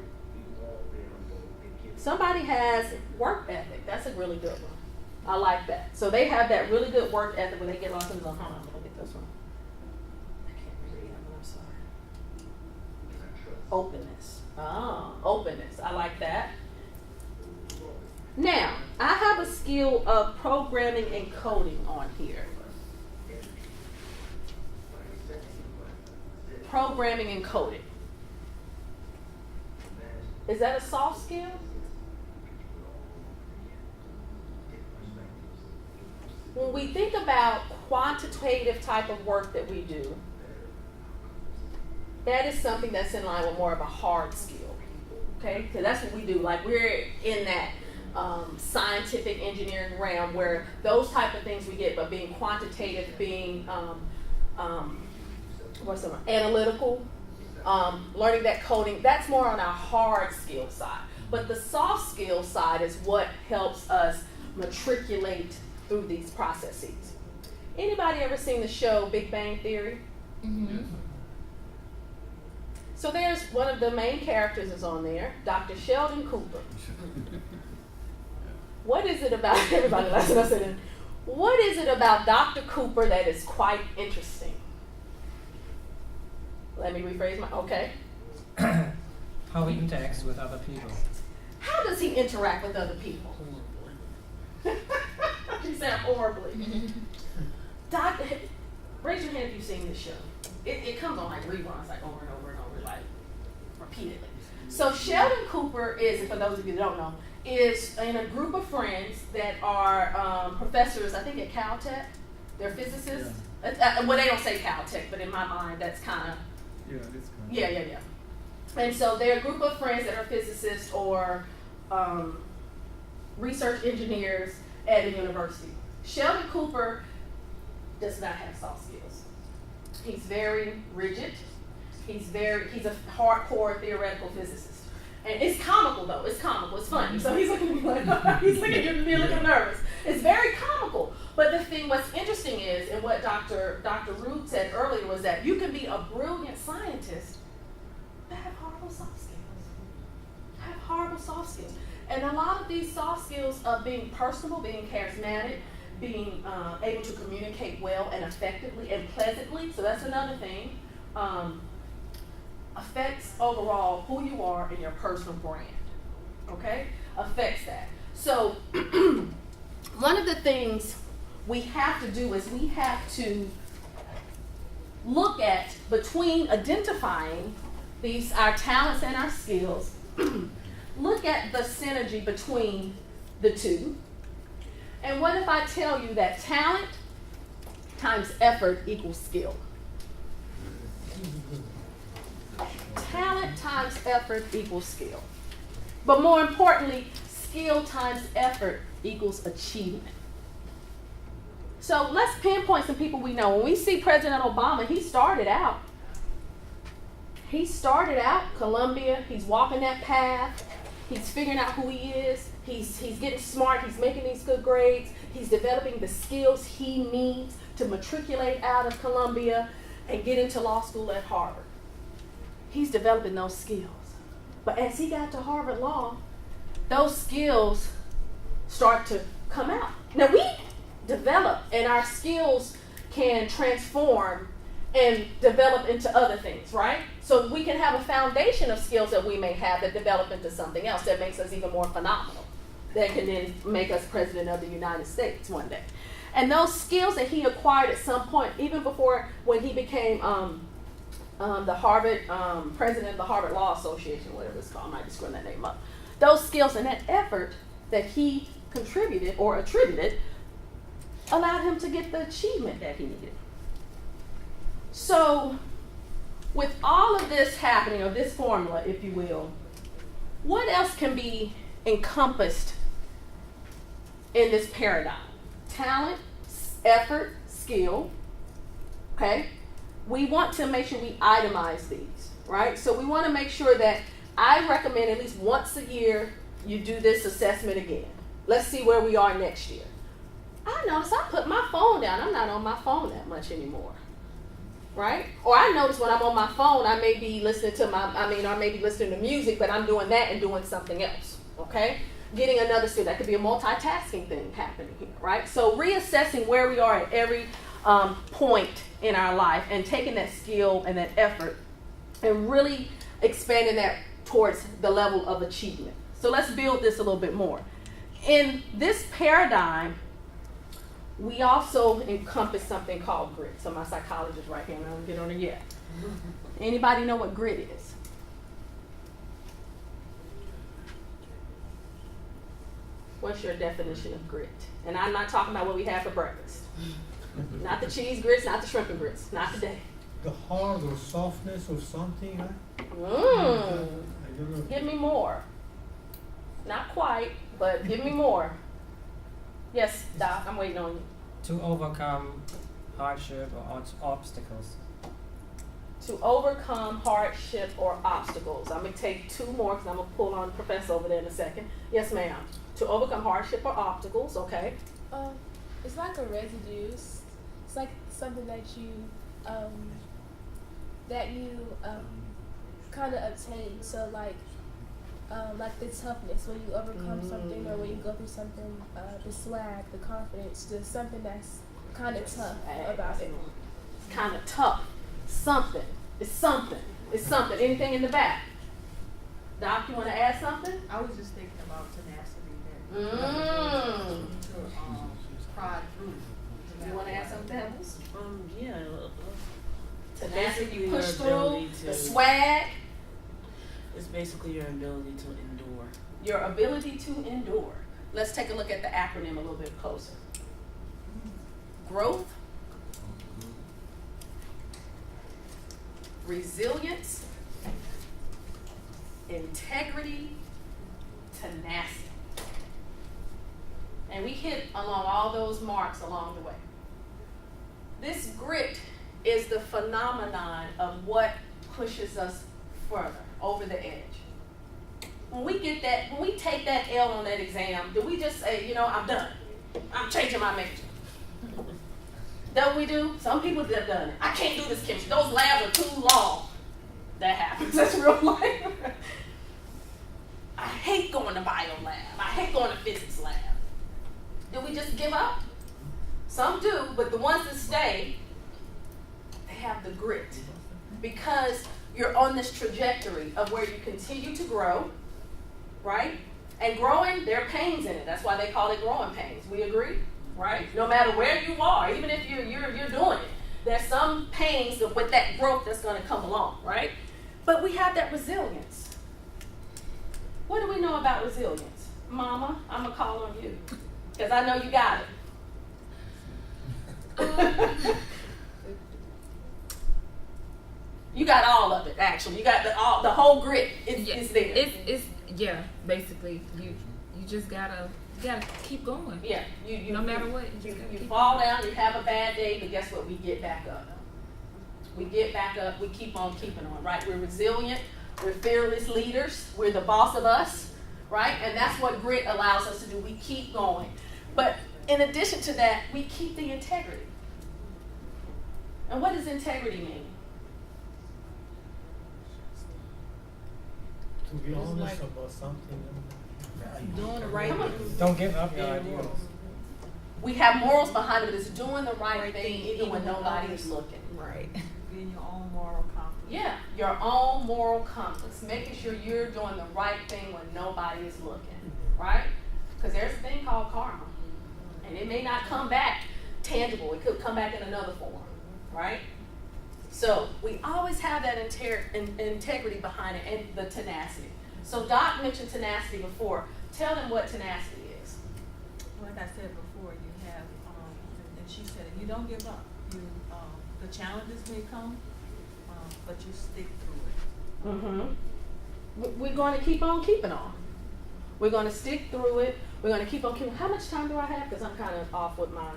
Somebody has work ethic. That's a really good one. I like that. So they have that really good work ethic when they get lost in the zone. Hold on, look at this one. I can't read it, I'm sorry. Openness. Openness. I like that. Now, I have a skill of programming and coding on here. Programming and coding. Is that a soft skill? When we think about quantitative type of work that we do, that is something that's in line with more of a hard skill. Okay? Because that's what we do. Like, we're in that scientific engineering realm where those type of things we get, but being quantitative, being analytical, learning that coding, that's more on our hard skill side. But the soft skill side is what helps us matriculate through these processes. Anybody ever seen the show Big Bang Theory? Mm-hmm. So there's one of the main characters is on there, Dr. Sheldon Cooper. What is it about everybody? What is it about Dr. Cooper that is quite interesting? Let me rephrase okay. How he interacts with other people. How does he interact with other people? You said horribly. Raise your hand if you've seen this show. It comes on like reruns, like over and over and over, like repeatedly. So Sheldon Cooper is, and for those of you that don't know, is in a group of friends that are professors, I think at Caltech. They're physicists. Yeah. Well, they don't say Caltech, but in my mind, that's kind of. Yeah, it's kind of. Yeah. And so they're a group of friends that are physicists or research engineers at a university. Sheldon Cooper does not have soft skills. He's very rigid. He's a hardcore theoretical physicist. And it's comical though. It's comical. It's funny. So he's looking at me like, he's looking at me a little nervous. It's very comical. But the thing, what's interesting is, and what Dr. Root said earlier was that you can be a brilliant scientist, but have horrible soft skills. And a lot of these soft skills of being personable, being charismatic, being able to communicate well and effectively and pleasantly, so that's another thing, affects overall who you are in your personal brand, okay? Affects that. So one of the things we have to do is we have to look at, between identifying our talents and our skills, look at the synergy between the two. And what if I tell you that talent times effort equals skill? Talent times effort equals skill. But more importantly, skill times effort equals achievement. So let's pinpoint some people we know. When we see President Obama, he started out Columbia, he's walking that path, he's figuring out who he is, he's getting smart, he's making these good grades, he's developing the skills he needs to matriculate out of Columbia and get into law school at Harvard. He's developing those skills. But as he got to Harvard Law, those skills start to come out. Now we develop, and our skills can transform and develop into other things, right? So we can have a foundation of skills that we may have that develop into something else that makes us even more phenomenal, that can then make us president of the United States one day. And those skills that he acquired at some point, even before when he became the Harvard president of the Harvard Law Association, whatever it's called, I might be screwing that name up. Those skills and that effort that he contributed or attributed allowed him to get the achievement that he needed. So with all of this happening, or this formula, if you will, what else can be encompassed in this paradigm? Talent, effort, skill, okay? We want to make sure we itemize these, right? So we want to make sure that I recommend at least once a year you do this assessment again. Let's see where we are next year. I notice I put my phone down. I'm not on my phone that much anymore, right? Or I notice when I'm on my phone, I may be listening to I may be listening to music, but I'm doing that and doing something else, okay? Getting another student, that could be a multitasking thing happening here, right? So reassessing where we are at every point in our life and taking that skill and that effort and really expanding that towards the level of achievement. So let's build this a little bit more. In this paradigm, we also encompass something called grit. So my psychologist right here, and I don't get on it yet. Anybody know what grit is? What's your definition of grit? And I'm not talking about what we have for breakfast. Not the cheese grits, not the shrimp and grits, not today. The hard or softness or something, right? Mm. I don't know. Give me more. Not quite, but give me more. Yes, Doc, I'm waiting on you. To overcome hardship or obstacles. To overcome hardship or obstacles. I'm going to take two more because I'm going to pull on Professor over there in a second. Yes, ma'am. To overcome hardship or obstacles, okay. It's like a residue. It's like something that you kind of obtain. So like the toughness when you overcome something, or when you go through something, the swag, the confidence, there's something that's kind of tough about it. It's kind of tough. Something. It's something. It's something. Anything in the back? Doc, you want to add something? I was just thinking about tenacity there. Mm. To pride through. You want to add something else? Yeah. Tenacity, you push your through, ability the to- swag. It's basically your ability to endure. Your ability to endure. Let's take a look at the acronym a little bit closer. Growth, resilience, integrity, tenacity. And we hit along all those marks along the way. This grit is the phenomenon of what pushes us further over the edge. When we take that L on that exam, do we just say, I'm done? I'm changing my major. Don't we do? Some people have done it. I can't do this chemistry. Those labs are too long. That happens. That's real life. I hate going to bio lab. I hate going to physics lab. Do we just give up? Some do, but the ones that stay, they have the grit. Because you're on this trajectory of where you continue to grow, right? And growing, there are pains in it. That's why they call it growing pains. We agree, right? No matter where you are, even if you're doing it, there's some pains with that growth that's going to come along, right? But we have that resilience. What do we know about resilience? Mama, I'm going to call on you because I know you got it. You got all of it, actually. You got the whole grit. It's there. It's basically you just gotta keep going. Yeah, you no matter what. You fall down, you have a bad day, but guess what? We get back up. We get back up. We keep on keeping on, right? We're resilient. We're fearless leaders. We're the boss of us, right? And that's what grit allows us to do. We keep going. But in addition to that, we keep the integrity. And what does integrity mean? To be honest about something. Doing the right thing. Don't give up your ideals. We have morals behind it. It's doing the right thing even when nobody is looking. Right. Being your own moral compass. Yeah, your own moral compass. Making sure you're doing the right thing when nobody is looking. Right? Because there's a thing called karma. And it may not come back tangible. It could come back in another form. Right? So we always have that integrity behind it and the tenacity. So Doc mentioned tenacity before. Tell them what tenacity is. Like I said before, you have, and she said it, you don't give up. You, the challenges may come, but you stick through it. Mm-hmm. We're going to keep on keeping on. We're going to stick through it. We're going to keep on keeping. How much time do I have? Because I'm kind of off with my.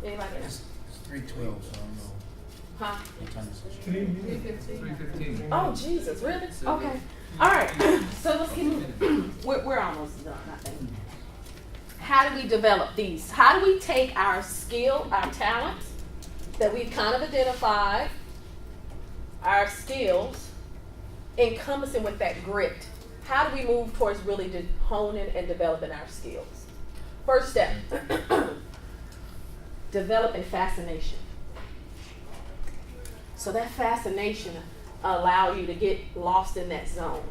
Anybody else? It's 3:12, so I don't know. Huh? What time is it? 3 minutes. 3:15. Oh, Jesus, really? Okay. All right. So let's keep moving. We're almost done, I think. How do we develop these? How do we take our skill, our talents that we've kind of identified, our skills, encompassing with that grit? How do we move towards really honing and developing our skills? First step, developing fascination. So that fascination allows you to get lost in that zone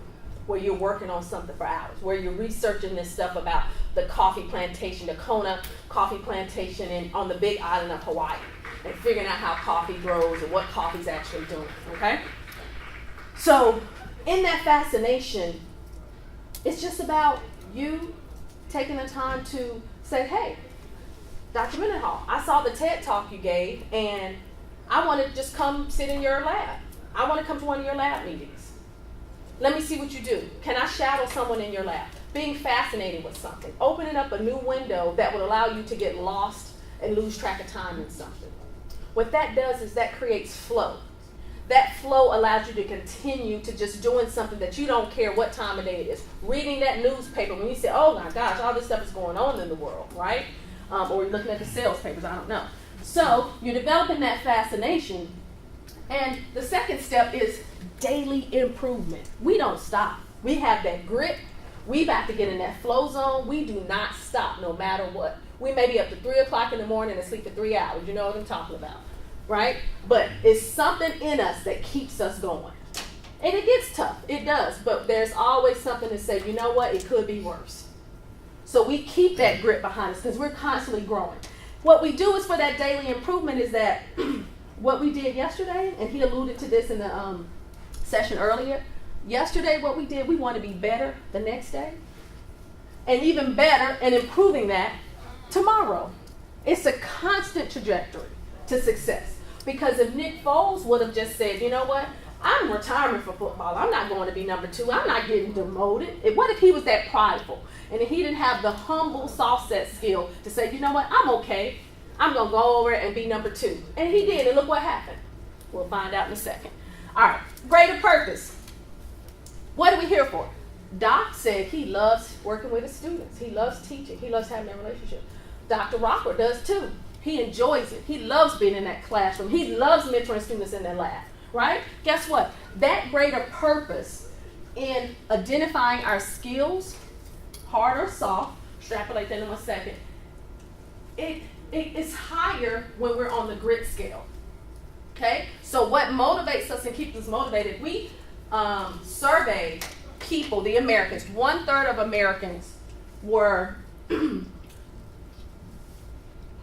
where you're working on something for hours, where you're researching this stuff about the coffee plantation, the Kona coffee plantation on the big island of Hawaii, and figuring out how coffee grows and what coffee's actually doing, okay? So in that fascination, it's just about you taking the time to say, hey, Dr. Mendenhall, I saw the TED Talk you gave, and I want to just come sit in your lab. I want to come to one of your lab meetings. Let me see what you do. Can I shadow someone in your lab? Being fascinated with something. Opening up a new window that would allow you to get lost and lose track of time in something. What that does is that creates flow. That flow allows you to continue to just doing something that you don't care what time of day it is. Reading that newspaper when you say, oh my gosh, all this stuff is going on in the world, right? Or you're looking at the sales papers, I don't know. So you're developing that fascination. And the second step is daily improvement. We don't stop. We have that grit. We about to get in that flow zone. We do not stop no matter what. We may be up to 3 o'clock in the morning and sleep for 3 hours. You know what I'm talking about, right? But it's something in us that keeps us going. And it gets tough. It does. But there's always something to say, you know what? It could be worse. So we keep that grit behind us because we're constantly growing. What we do is for that daily improvement is that what we did yesterday, and he alluded to this in the session earlier. Yesterday, what we did, we want to be better the next day. And even better and improving that tomorrow. It's a constant trajectory to success. Because if Nick Foles would have just said, you know what, I'm retiring from football. I'm not going to be number 2. I'm not getting demoted. What if he was that prideful? And if he didn't have the humble, soft set skill to say, you know what, I'm okay. I'm going to go over and be number 2. And he did, and look what happened. We'll find out in a second. All right, greater purpose. What are we here for? Doc said he loves working with his students. He loves teaching. He loves having that relationship. Dr. Rocker does too. He enjoys it. He loves being in that classroom. He loves mentoring students in their lab, right? Guess what? That greater purpose in identifying our skills, hard or soft, extrapolate that in a second, it's higher when we're on the grit scale. Okay? So what motivates us and keeps us motivated, we surveyed people, the Americans, 1/3 of Americans were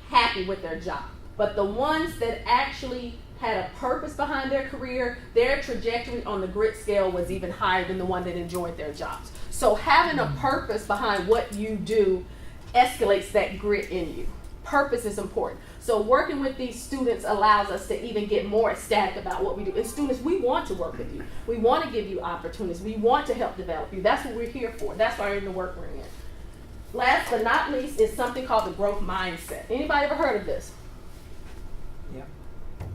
happy with their job. But the ones that actually had a purpose behind their career, their trajectory on the grit scale was even higher than the one that enjoyed their jobs. So having a purpose behind what you do escalates that grit in you. Purpose is important. So working with these students allows us to even get more ecstatic about what we do. And students, we want to work with you. We want to give you opportunities. We want to help develop you. That's what we're here for. That's why we're in the work we're in. Last but not least is something called the growth mindset. Anybody ever heard of this? Yeah.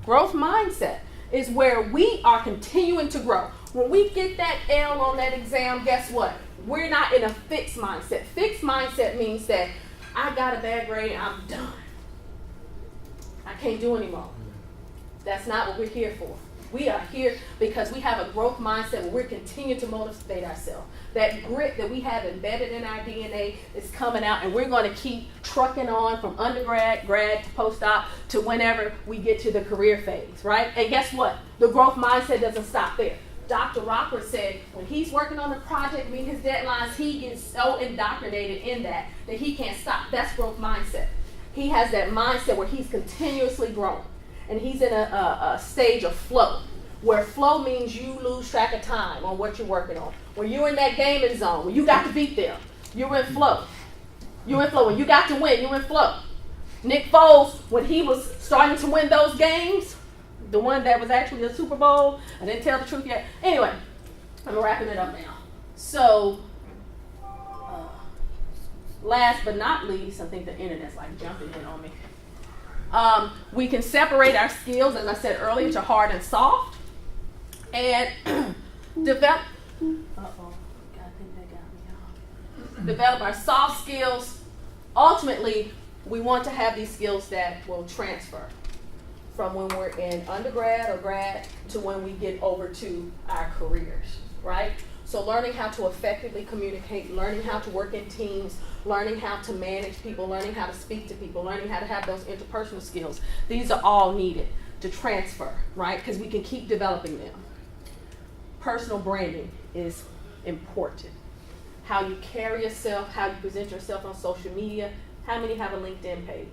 Growth mindset is where we are continuing to grow. When we get that L on that exam, guess what? We're not in a fixed mindset. Fixed mindset means that I got a bad grade, I'm done. I can't do anymore. That's not what we're here for. We are here because we have a growth mindset where we're continuing to motivate ourselves. That grit that we have embedded in our DNA is coming out, and we're going to keep trucking on from undergrad, grad to postdoc to whenever we get to the career phase, right? And guess what? The growth mindset doesn't stop there. Dr. Rockford said when he's working on a project, meeting his deadlines, he gets so indoctrinated in that he can't stop. That's growth mindset. He has that mindset where he's continuously growing. And he's in a stage of flow, where flow means you lose track of time on what you're working on. When you're in that gaming zone, when you got to beat them, you're in flow. You're in flow. When you got to win, you're in flow. Nick Foles, when he was starting to win those games, the one that was actually the Super Bowl, I didn't tell the truth yet. Anyway, I'm wrapping it up now. So, last but not least, I think the internet's like jumping in on me. We can separate our skills, as I said earlier, to hard and soft, and develop. Develop our soft skills. Ultimately, we want to have these skills that will transfer from when we're in undergrad or grad to when we get over to our careers, right? So learning how to effectively communicate, learning how to work in teams, learning how to manage people, learning how to speak to people, learning how to have those interpersonal skills. These are all needed to transfer, right? Because we can keep developing them. Personal branding is important. How you carry yourself, how you present yourself on social media. How many have a LinkedIn page?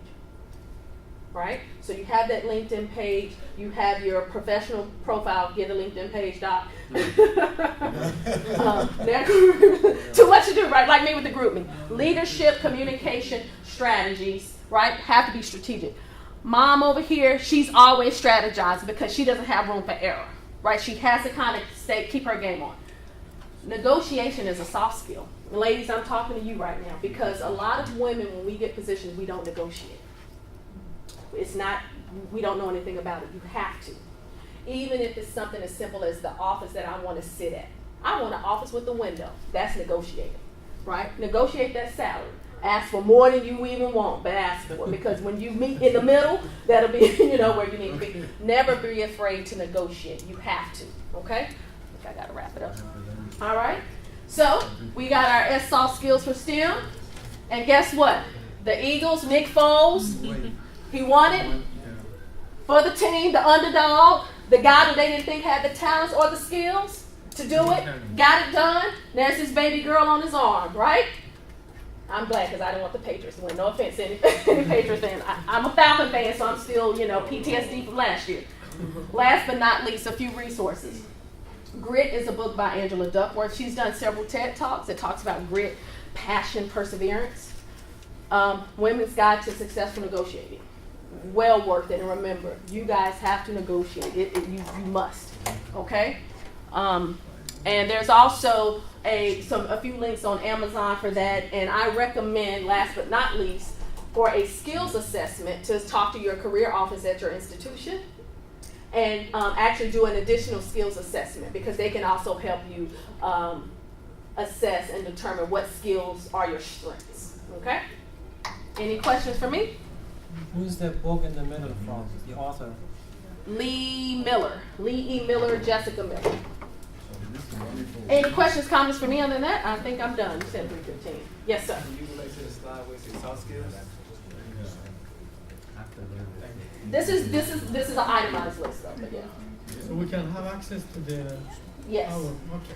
Right? So you have that LinkedIn page, you have your professional profile, get a LinkedIn page, Doc. Too much to do, right? Like me with the group me. Leadership, communication, strategies, right? Have to be strategic. Mom over here, she's always strategizing because she doesn't have room for error, right? She has to kind of keep her game on. Negotiation is a soft skill. Ladies, I'm talking to you right now because a lot of women, when we get positions, we don't negotiate. It's not, we don't know anything about it. You have to. Even if it's something as simple as the office that I want to sit at. I want an office with a window. That's negotiating, right? Negotiate that salary. Ask for more than you even want, but ask for it. Because when you meet in the middle, that'll be, where you need to be. Never be afraid to negotiate. You have to, okay? I think I got to wrap it up. All right? So, we got our soft skills for STEM. And guess what? The Eagles, Nick Foles, he won it for the team, the underdog, the guy that they didn't think had the talents or the skills to do it, got it done. There's his baby girl on his arm, right? I'm glad because I didn't want the Patriots to win. No offense to any Patriots fan. I'm a Falcon fan, so I'm still, PTSD from last year. Last but not least, a few resources. Grit is a book by Angela Duckworth. She's done several TED Talks that talks about grit, passion, perseverance. Women's Guide to Successful Negotiating. Well worth it. And remember, you guys have to negotiate. You must. Okay? And there's also a few links on Amazon for that. And I recommend, last but not least, for a skills assessment to talk to your career office at your institution and actually do an additional skills assessment because they can also help you assess and determine what skills are your strengths. Okay? Any questions for me? Who's that book in the middle from? The author? Lee Miller. Lee E. Miller, Jessica Miller. Any questions, comments for me other than that? I think I'm done. You said 3:15. Yes, sir. Can you relate to the slide where it says soft skills? This is an itemized list though, but yeah. So we can have access to the Yes. Okay.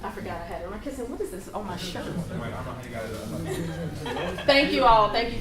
I forgot I had it. I'm kissing. What is this on my shirt? Thank you all. Thank you.